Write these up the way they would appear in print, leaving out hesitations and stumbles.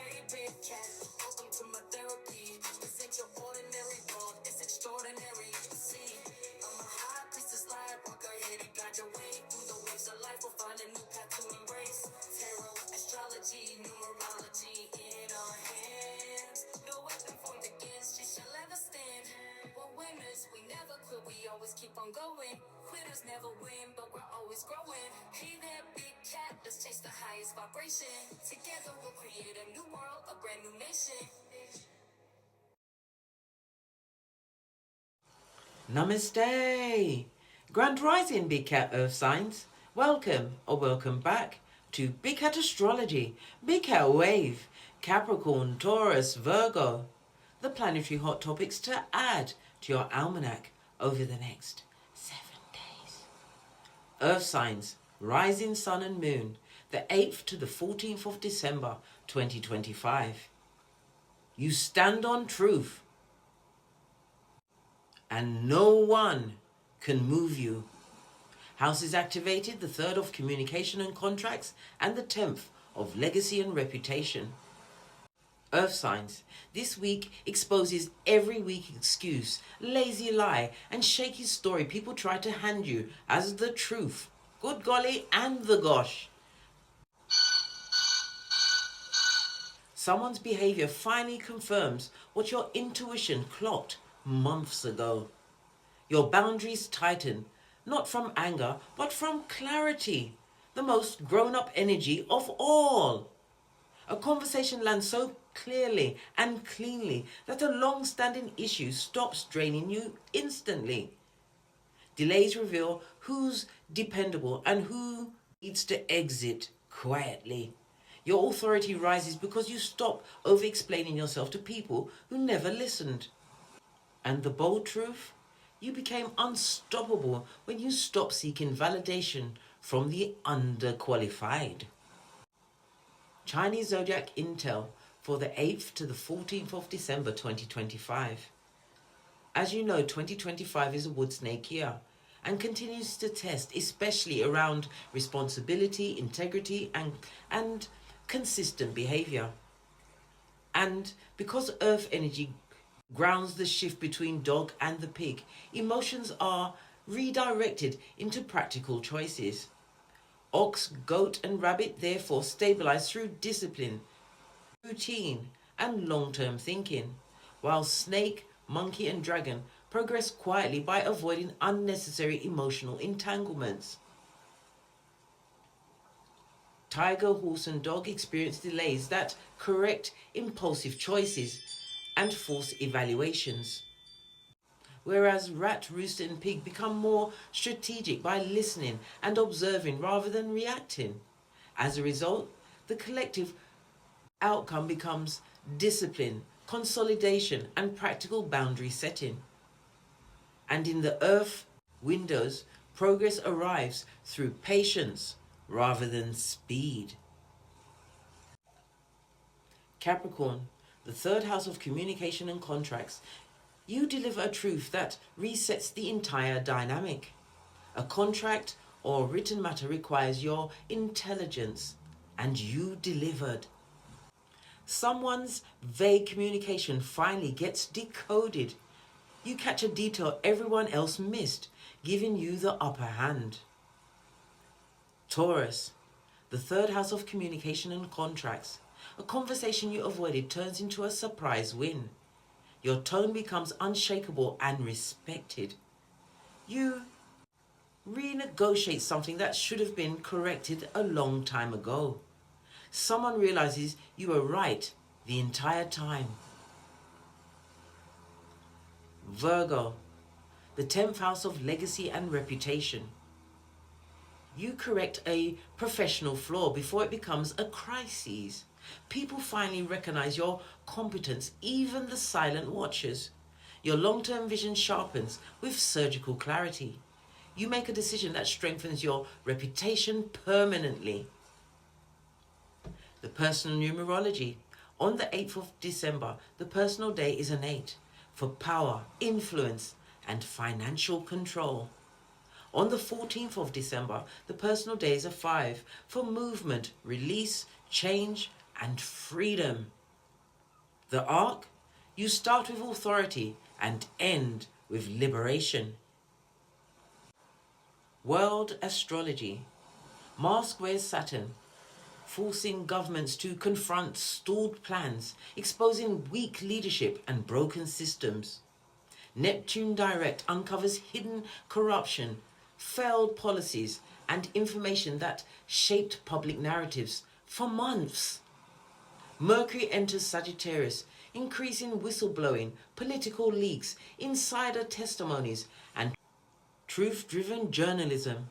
Hey, big cat, welcome to my therapy. This ain't your ordinary world, it's extraordinary. See, I'm a high priestess, light walker, here to guide your way through the waves of life. We'll find a new path to embrace. Tarot, astrology, numerology in our hands. No weapon formed against you shall ever stand. We're winners, we never quit, we always keep on going. Quitters never win, but we're always growing. Hey there, big cat, let's chase the highest vibration. Together we'll create a new world, a brand new nation. Namaste! Grand Rising, Big Cat Earth Signs. Welcome or welcome back to Big Cat Astrology, Big Cat Wave, Capricorn, Taurus, Virgo. The planetary hot topics to add to your almanac over the next 7 days. Earth Signs, Rising Sun and Moon, the 8th to the 14th of December 2025. You stand on truth, and no one can move you. Houses activated, the 3rd of communication and contracts, and the 10th of legacy and reputation. Earth signs, this week exposes every weak excuse, lazy lie, and shaky story people try to hand you as the truth. Good golly and the gosh. Someone's behavior finally confirms what your intuition clocked months ago. Your boundaries tighten, not from anger, but from clarity, the most grown-up energy of all. A conversation lands so clearly and cleanly that a long-standing issue stops draining you instantly. Delays reveal who's dependable and who needs to exit quietly. Your authority rises because you stop over-explaining yourself to people who never listened. And the bold truth? You became unstoppable when you stopped seeking validation from the underqualified. Chinese Zodiac Intel for the 8th to the 14th of December 2025. As you know, 2025 is a wood snake year and continues to test, especially around responsibility, integrity, and consistent behavior. And because earth energy grounds the shift between dog and the pig, emotions are redirected into practical choices. Ox, goat, and rabbit therefore stabilize through discipline, routine, and long-term thinking, while snake, monkey, and dragon progress quietly by avoiding unnecessary emotional entanglements. Tiger, horse, and dog experience delays that correct impulsive choices and force evaluations, whereas rat, rooster, and pig become more strategic by listening and observing rather than reacting. As a result, the collective outcome becomes discipline, consolidation, and practical boundary setting. And in the earth windows, progress arrives through patience rather than speed. Capricorn, the 3rd house of communication and contracts. You deliver a truth that resets the entire dynamic. A contract or written matter requires your intelligence, and you delivered. Someone's vague communication finally gets decoded. You catch a detail everyone else missed, giving you the upper hand. Taurus, the 3rd house of communication and contracts. A conversation you avoided turns into a surprise win. Your tone becomes unshakable and respected. You renegotiate something that should have been corrected a long time ago. Someone realizes you were right the entire time. Virgo, the 10th house of legacy and reputation. You correct a professional flaw before it becomes a crisis. People finally recognize your competence, even the silent watchers. Your long-term vision sharpens with surgical clarity. You make a decision that strengthens your reputation permanently. The personal numerology. On the 8th of December, the personal day is an 8 for power, influence, and financial control. On the 14th of December, the personal day is a 5 for movement, release, change, and freedom. The arc, you start with authority and end with liberation. World astrology. Mars squares Saturn, forcing governments to confront stalled plans, exposing weak leadership and broken systems. Neptune direct uncovers hidden corruption, failed policies, and information that shaped public narratives for months. Mercury enters Sagittarius, increasing whistleblowing, political leaks, insider testimonies, and truth-driven journalism.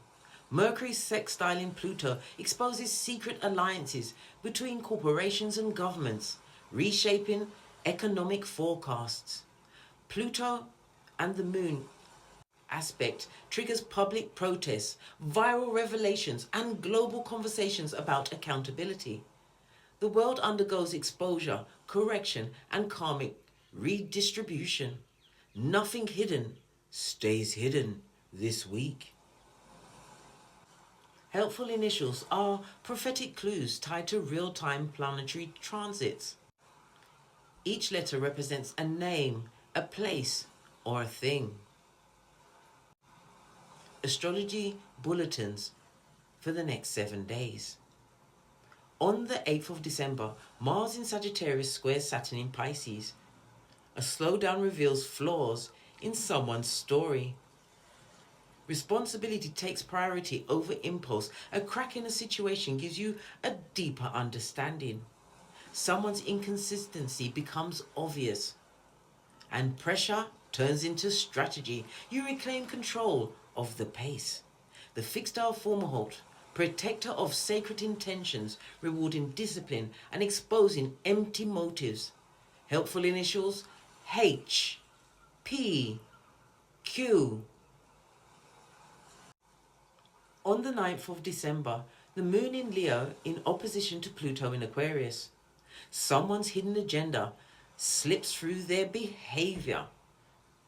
Mercury sextiling Pluto exposes secret alliances between corporations and governments, reshaping economic forecasts. Pluto and the Moon aspect triggers public protests, viral revelations, and global conversations about accountability. The world undergoes exposure, correction, and karmic redistribution. Nothing hidden stays hidden this week. Helpful initials are prophetic clues tied to real-time planetary transits. Each letter represents a name, a place, or a thing. Astrology bulletins for the next 7 days. On the 8th of December, Mars in Sagittarius squares Saturn in Pisces. A slowdown reveals flaws in someone's story. Responsibility takes priority over impulse. A crack in a situation gives you a deeper understanding. Someone's inconsistency becomes obvious. And pressure turns into strategy. You reclaim control of the pace. The fixed star Fomalhaut, protector of sacred intentions, rewarding discipline and exposing empty motives. Helpful initials H, P, Q. On the 9th of December, the Moon in Leo in opposition to Pluto in Aquarius. Someone's hidden agenda slips through their behavior.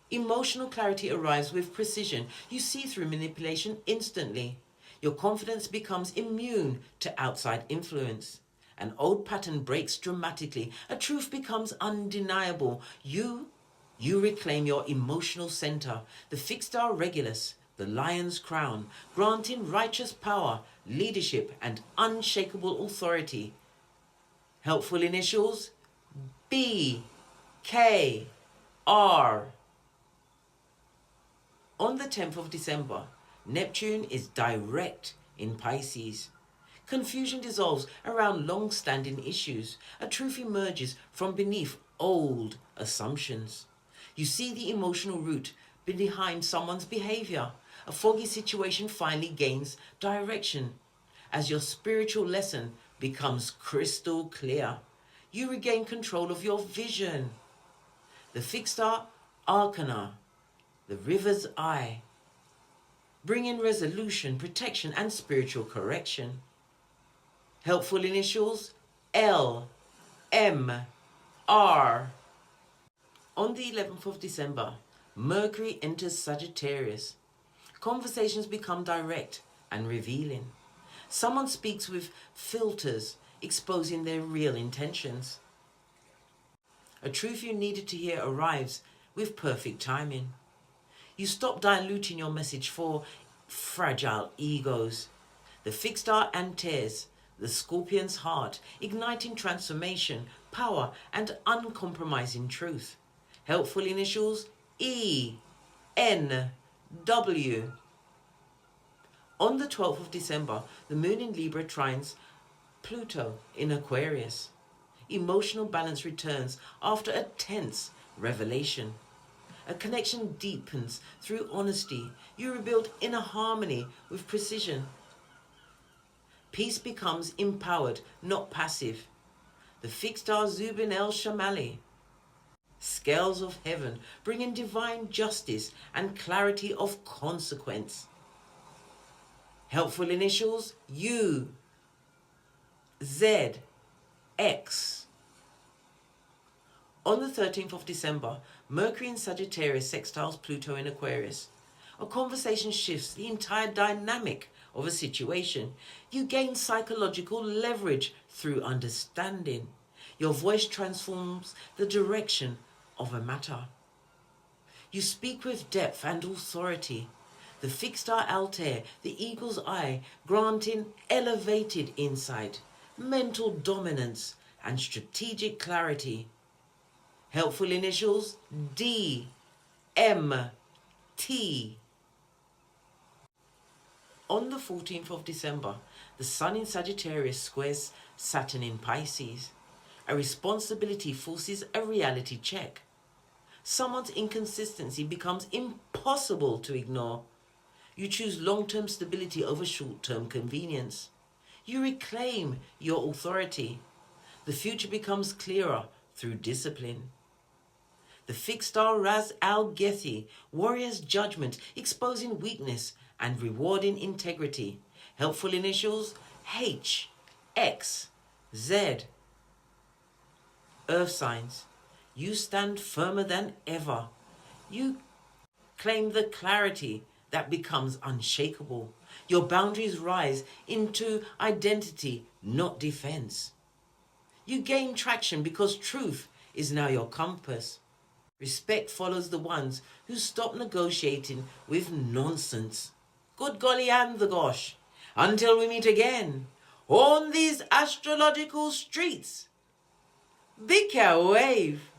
Emotional clarity arrives with precision. You see through manipulation instantly. Your confidence becomes immune to outside influence. An old pattern breaks dramatically. A truth becomes undeniable. You reclaim your emotional center. The fixed star Regulus, the lion's crown, granting righteous power, leadership, and unshakable authority. Helpful initials B, K, R. On the 10th of December, Neptune is direct in Pisces. Confusion dissolves around long-standing issues. A truth emerges from beneath old assumptions. You see the emotional root behind someone's behavior. A foggy situation finally gains direction. As your spiritual lesson becomes crystal clear, you regain control of your vision. The fixed star Arcana, the river's eye, bringing resolution, protection, and spiritual correction. Helpful initials L, M, R. On the 11th of December, Mercury enters Sagittarius. Conversations become direct and revealing. Someone speaks with filters, exposing their real intentions. A truth you needed to hear arrives with perfect timing. You stop diluting your message for fragile egos. The fixed star Antares, the Scorpion's heart, igniting transformation, power, and uncompromising truth. Helpful initials E, N, W. On the 12th of December, the Moon in Libra trines Pluto in Aquarius. Emotional balance returns after a tense revelation. A connection deepens through honesty. You rebuild inner harmony with precision. Peace becomes empowered, not passive. The fixed star Zubin El Shamali, scales of heaven, bringing divine justice and clarity of consequence. Helpful initials U, Z, X. On the 13th of December, Mercury in Sagittarius sextiles Pluto in Aquarius. A conversation shifts the entire dynamic of a situation. You gain psychological leverage through understanding. Your voice transforms the direction of a matter. You speak with depth and authority. The fixed star Altair, the eagle's eye, granting elevated insight, mental dominance, and strategic clarity. Helpful initials D, M, T. On the 14th of December, the Sun in Sagittarius squares Saturn in Pisces. A responsibility forces a reality check. Someone's inconsistency becomes impossible to ignore. You choose long-term stability over short-term convenience. You reclaim your authority. The future becomes clearer through discipline. The fixed star Ras Al Gethi, warrior's judgment, exposing weakness and rewarding integrity. Helpful initials H, X, Z. Earth signs, you stand firmer than ever. You claim the clarity that becomes unshakable. Your boundaries rise into identity, not defense. You gain traction because truth is now your compass. Respect follows the ones who stop negotiating with nonsense. Good golly and the gosh. Until we meet again on these astrological streets, be care wave.